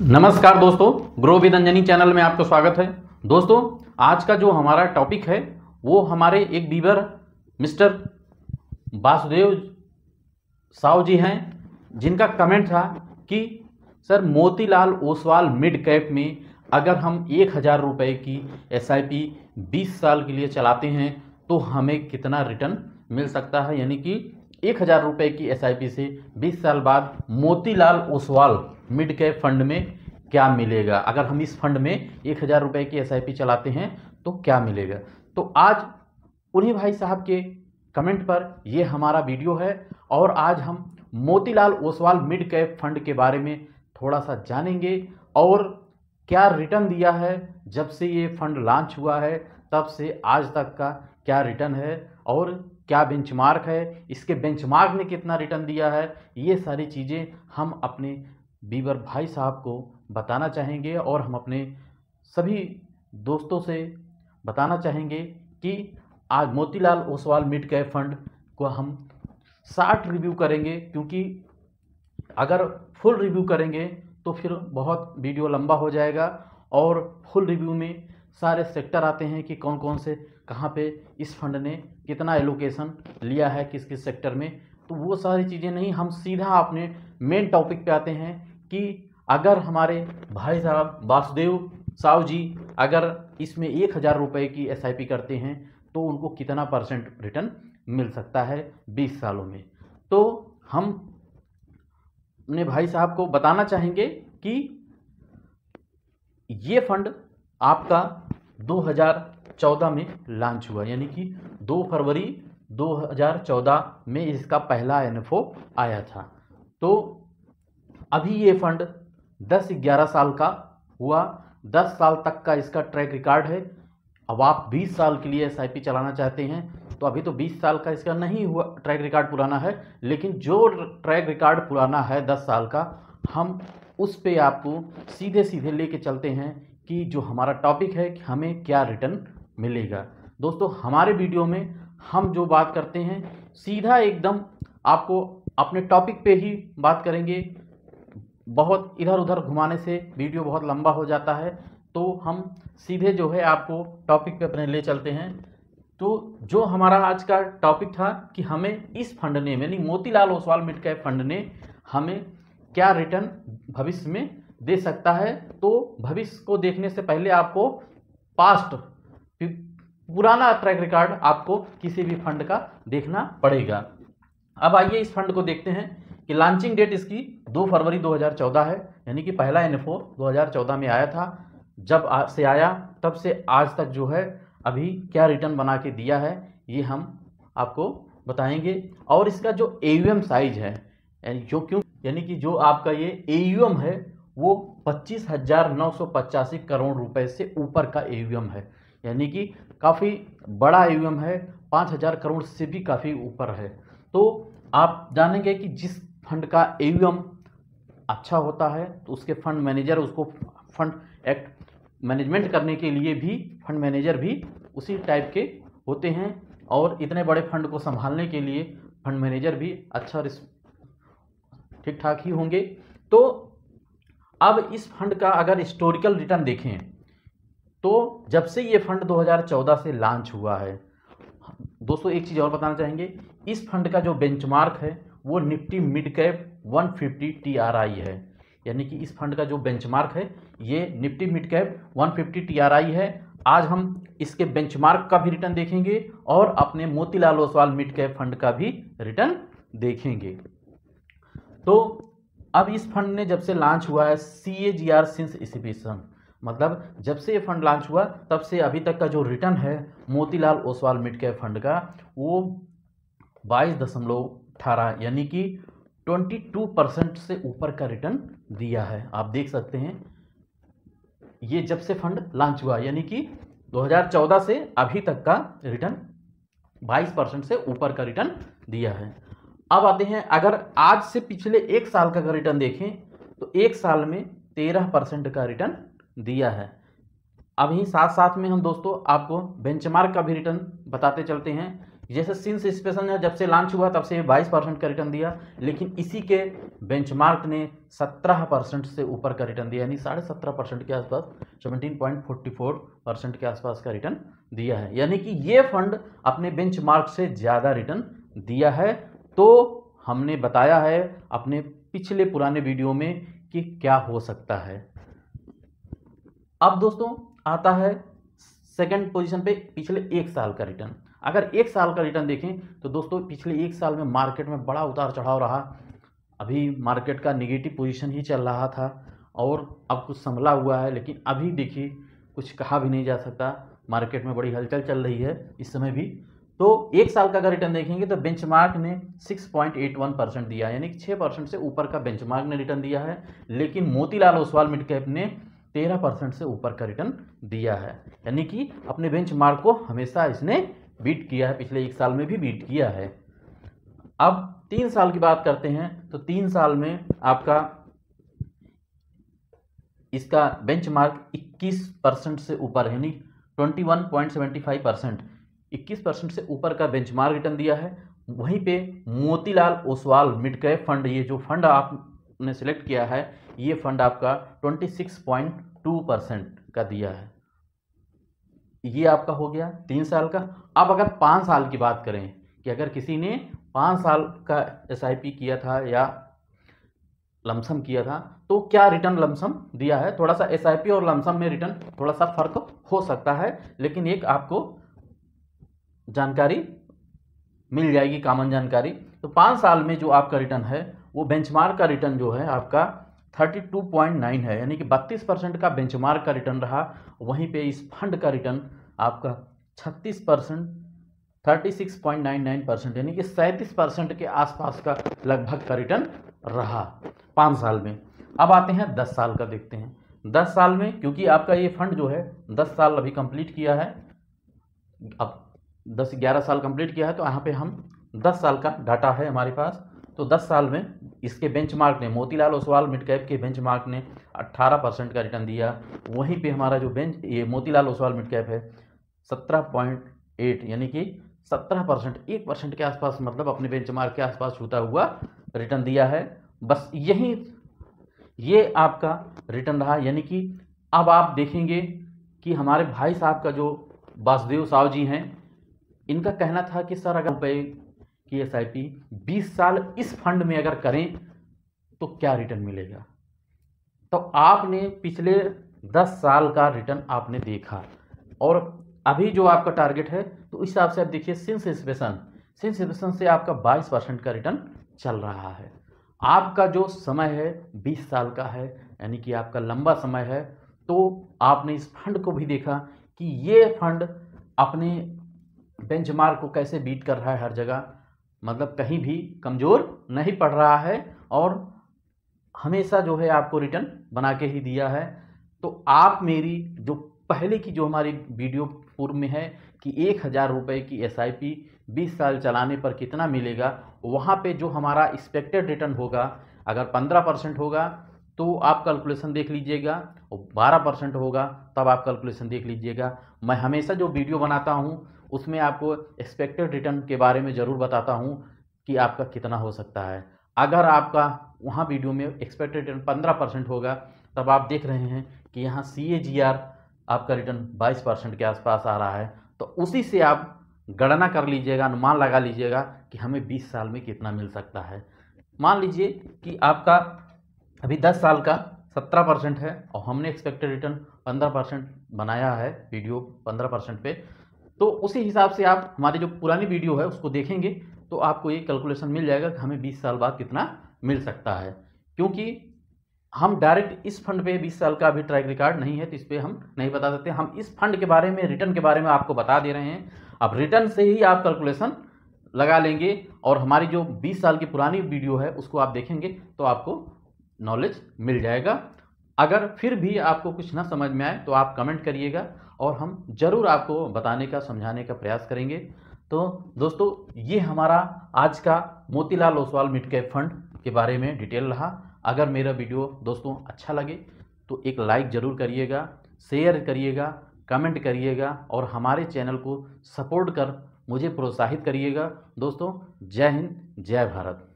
नमस्कार दोस्तों, grow with Anjani channel में आपका स्वागत है। दोस्तों, आज का जो हमारा टॉपिक है वो हमारे एक बीवर मिस्टर वासुदेव साव जी हैं, जिनका कमेंट था कि sir Motilal Oswal mid cap में अगर हम 1000 रुपये की SIP 20 साल के लिए चलाते हैं तो हमें कितना रिटर्न मिल सकता है। यानी कि 1000 रुपये की SIP से 20 साल बाद Motilal Oswal mid cap fund में क्या मिलेगा। अगर हम इस फंड में 1000 रुपये की SIP चलाते हैं तो क्या मिलेगा। तो आज उन्हीं भाई साहब के कमेंट पर ये हमारा वीडियो है और आज हम Motilal Oswal mid cap fund के बारे में थोड़ा सा जानेंगे और क्या रिटर्न दिया है जब से ये फंड लॉन्च हुआ है तब से आज तक का क्या रिटर्न है और क्या बेंचमार्क है, इसके बेंचमार्क ने कितना रिटर्न दिया है। ये सारी चीज़ें हम अपने बीवर भाई साहब को बताना चाहेंगे और हम अपने सभी दोस्तों से बताना चाहेंगे कि आज Motilal Oswal mid cap fund को हम शॉर्ट रिव्यू करेंगे, क्योंकि अगर फुल रिव्यू करेंगे तो फिर बहुत वीडियो लंबा हो जाएगा और फुल रिव्यू में सारे सेक्टर आते हैं कि कौन कौन से कहाँ पे इस फंड ने कितना एलोकेशन लिया है किस किस सेक्टर में। तो वो सारी चीज़ें नहीं, हम सीधा अपने मेन टॉपिक पे आते हैं कि अगर हमारे भाई साहब वासुदेव साव जी अगर इसमें 1000 रुपये की SIP करते हैं तो उनको कितना % रिटर्न मिल सकता है 20 सालों में। तो हम अपने भाई साहब को बताना चाहेंगे कि ये फंड आपका 2014 में लॉन्च हुआ, यानी कि 2 फरवरी 2014 में इसका पहला NFO आया था। तो अभी ये फंड 10-11 साल का हुआ, 10 साल तक का इसका ट्रैक रिकॉर्ड है। अब आप 20 साल के लिए SIP चलाना चाहते हैं तो अभी तो 20 साल का इसका नहीं हुआ, ट्रैक रिकॉर्ड पुराना है, लेकिन जो ट्रैक रिकॉर्ड पुराना है 10 साल का, हम उस पे आपको सीधे सीधे लेके चलते हैं कि जो हमारा टॉपिक है कि हमें क्या रिटर्न मिलेगा। दोस्तों, हमारे वीडियो में हम जो बात करते हैं सीधा एकदम आपको अपने टॉपिक पे ही बात करेंगे। बहुत इधर उधर घुमाने से वीडियो बहुत लंबा हो जाता है, तो हम सीधे जो है आपको टॉपिक पे अपने ले चलते हैं। तो जो हमारा आज का टॉपिक था कि हमें इस फंड ने यानी Motilal Oswal mid cap fund ने हमें क्या रिटर्न भविष्य में दे सकता है। तो भविष्य को देखने से पहले आपको पास्ट पुराना ट्रैक रिकॉर्ड आपको किसी भी फंड का देखना पड़ेगा। अब आइए इस फंड को देखते हैं कि लॉन्चिंग डेट इसकी 2 फरवरी 2014 है, यानी कि पहला NFO 2014 में आया था। जब से आया तब से आज तक जो है अभी क्या रिटर्न बना के दिया है ये हम आपको बताएंगे। और इसका जो AUM साइज है यानी कि जो आपका ये AUM है वो 25,985 करोड़ रुपए से ऊपर का AUM है, यानी कि काफ़ी बड़ा AUM है, 5,000 करोड़ से भी काफ़ी ऊपर है। तो आप जानेंगे कि जिस फंड का AUM अच्छा होता है तो उसके फंड मैनेजर उसको फंड एक्ट मैनेजमेंट करने के लिए भी फंड मैनेजर भी उसी टाइप के होते हैं और इतने बड़े फंड को संभालने के लिए फंड मैनेजर भी अच्छा ठीक ठाक ही होंगे। तो अब इस फंड का अगर हिस्टोरिकल रिटर्न देखें तो जब से ये फंड 2014 से लॉन्च हुआ है, दोस्तों एक चीज़ और बताना चाहेंगे, इस फंड का जो बेंचमार्क है वो निफ्टी मिड कैप 150 TRI है। यानी कि इस फंड का जो बेंचमार्क है ये निफ्टी मिड कैप 150 TRI है। आज हम इसके बेंचमार्क का भी रिटर्न देखेंगे और अपने Motilal Oswal mid cap fund का भी रिटर्न देखेंगे। तो अब इस फंड ने जब से लॉन्च हुआ है CAGR सिंस इनिशिएशन, मतलब जब से ये फंड लॉन्च हुआ तब से अभी तक का जो रिटर्न है Motilal Oswal mid cap fund का वो 22.18 यानी कि 22% से ऊपर का रिटर्न दिया है। आप देख सकते हैं ये जब से फंड लॉन्च हुआ यानी कि 2014 से अभी तक का रिटर्न 22% से ऊपर का रिटर्न दिया है। अब आते हैं, अगर आज से पिछले 1 साल का अगर रिटर्न देखें तो 1 साल में 13% का रिटर्न दिया है। अभी साथ साथ में हम दोस्तों आपको बेंचमार्क का भी रिटर्न बताते चलते हैं जैसे सिंस इंस्पेशन है जब से लॉन्च हुआ तब से 22% का रिटर्न दिया, लेकिन इसी के बेंचमार्क ने 17% से ऊपर का रिटर्न दिया, यानी 17.5% के आसपास, 17.44% के आसपास का रिटर्न दिया है। यानी कि ये फंड अपने बेंचमार्क से ज़्यादा रिटर्न दिया है। तो हमने बताया है अपने पिछले पुराने वीडियो में कि क्या हो सकता है। अब दोस्तों आता है सेकंड पोजीशन पे पिछले एक साल का रिटर्न। अगर एक साल का रिटर्न देखें तो दोस्तों पिछले एक साल में मार्केट में बड़ा उतार चढ़ाव रहा। अभी मार्केट का निगेटिव पोजीशन ही चल रहा था और अब कुछ संभला हुआ है, लेकिन अभी देखिए कुछ कहा भी नहीं जा सकता, मार्केट में बड़ी हलचल चल रही है इस समय भी। तो एक साल का अगर रिटर्न देखेंगे तो बेंचमार्क ने 6.81% दिया, यानी कि 6% से ऊपर का बेंचमार्क ने रिटर्न दिया है। लेकिन मोतीलाल ओसवाल मिड कैप ने 13% से ऊपर का रिटर्न दिया है, यानी कि अपने बेंचमार्क को हमेशा इसने बीट किया है, पिछले एक साल में भी बीट किया है। अब 3 साल की बात करते हैं तो 3 साल में आपका इसका बेंचमार्क 21% से ऊपर है, यानी 21.75%, 21% से ऊपर का बेंचमार्क रिटर्न दिया है। वहीं पे Motilal Oswal mid cap fund, ये जो फंड आपने सिलेक्ट किया है, ये फंड आपका 26.2% का दिया है। ये आपका हो गया 3 साल का। अब अगर 5 साल की बात करें कि अगर किसी ने 5 साल का SIP किया था या लमसम किया था तो क्या रिटर्न लमसम दिया है। थोड़ा सा SIP और लमसम में रिटर्न थोड़ा सा फर्क हो सकता है, लेकिन एक आपको जानकारी मिल जाएगी, कॉमन जानकारी। तो 5 साल में जो आपका रिटर्न है वो बेंचमार्क का रिटर्न जो है आपका 32.9 है, यानी कि 32% का बेंचमार्क का रिटर्न रहा। वहीं पे इस फंड का रिटर्न आपका 36%, 36.99%, यानी कि 37% के आसपास का लगभग का रिटर्न रहा 5 साल में। अब आते हैं 10 साल का, देखते हैं 10 साल में, क्योंकि आपका ये फंड जो है 10 साल अभी कंप्लीट किया है, अब 10-11 साल कंप्लीट किया है, तो यहाँ पे हम 10 साल का डाटा है हमारे पास। तो 10 साल में इसके बेंचमार्क ने, मोतीलाल ओसवाल मिड कैप के बेंचमार्क ने 18% का रिटर्न दिया। वहीं पे हमारा जो ये मोतीलाल ओसवाल मिड कैप है 17.8, यानी कि 17%, 1% के आसपास, मतलब अपने बेंचमार्क के आसपास छूता हुआ रिटर्न दिया है। बस यही ये आपका रिटर्न रहा। यानी कि अब आप देखेंगे कि हमारे भाई साहब का जो वासुदेव साव जी हैं, इनका कहना था कि सर अगर रुपये की SIP 20 साल इस फंड में अगर करें तो क्या रिटर्न मिलेगा। तो आपने पिछले 10 साल का रिटर्न आपने देखा, और अभी जो आपका टारगेट है तो इस हिसाब से आप देखिए सिंस इंसेप्शन से आपका 22% का रिटर्न चल रहा है। आपका जो समय है 20 साल का है, यानी कि आपका लंबा समय है। तो आपने इस फंड को भी देखा कि ये फंड अपने बेंचमार्क को कैसे बीट कर रहा है हर जगह, मतलब कहीं भी कमज़ोर नहीं पड़ रहा है और हमेशा जो है आपको रिटर्न बना के ही दिया है। तो आप मेरी जो पहले की जो हमारी वीडियो पूर्व में है कि 1000 रुपये की SIP 20 साल चलाने पर कितना मिलेगा, वहाँ पे जो हमारा एक्सपेक्टेड रिटर्न होगा, अगर 15% होगा तो आप कैलकुलेशन देख लीजिएगा, और 12% होगा तब आप कैलकुलेशन देख लीजिएगा। मैं हमेशा जो वीडियो बनाता हूँ उसमें आपको एक्सपेक्टेड रिटर्न के बारे में ज़रूर बताता हूँ कि आपका कितना हो सकता है। अगर आपका वहाँ वीडियो में एक्सपेक्टेड रिटर्न 15% होगा, तब आप देख रहे हैं कि यहाँ CAGR आपका रिटर्न 22% के आसपास आ रहा है। तो उसी से आप गणना कर लीजिएगा, अनुमान लगा लीजिएगा कि हमें 20 साल में कितना मिल सकता है। मान लीजिए कि आपका अभी 10 साल का 17% है और हमने एक्सपेक्टेड रिटर्न 15% बनाया है, वीडियो 15% पे। तो उसी हिसाब से आप हमारी जो पुरानी वीडियो है उसको देखेंगे तो आपको ये कैलकुलेशन मिल जाएगा कि हमें 20 साल बाद कितना मिल सकता है। क्योंकि हम डायरेक्ट इस फंड पे 20 साल का अभी ट्रैक रिकॉर्ड नहीं है, तो इस पर हम नहीं बता सकते। हम इस फंड के बारे में, रिटर्न के बारे में आपको बता दे रहे हैं। अब रिटर्न से ही आप कैलकुलेशन लगा लेंगे और हमारी जो 20 साल की पुरानी वीडियो है उसको आप देखेंगे तो आपको नॉलेज मिल जाएगा। अगर फिर भी आपको कुछ ना समझ में आए तो आप कमेंट करिएगा और हम ज़रूर आपको बताने का, समझाने का प्रयास करेंगे। तो दोस्तों, ये हमारा आज का Motilal Oswal mid cap fund के बारे में डिटेल रहा। अगर मेरा वीडियो दोस्तों अच्छा लगे तो एक लाइक ज़रूर करिएगा, शेयर करिएगा, कमेंट करिएगा और हमारे चैनल को सपोर्ट कर मुझे प्रोत्साहित करिएगा। दोस्तों, जय हिंद, जय भारत।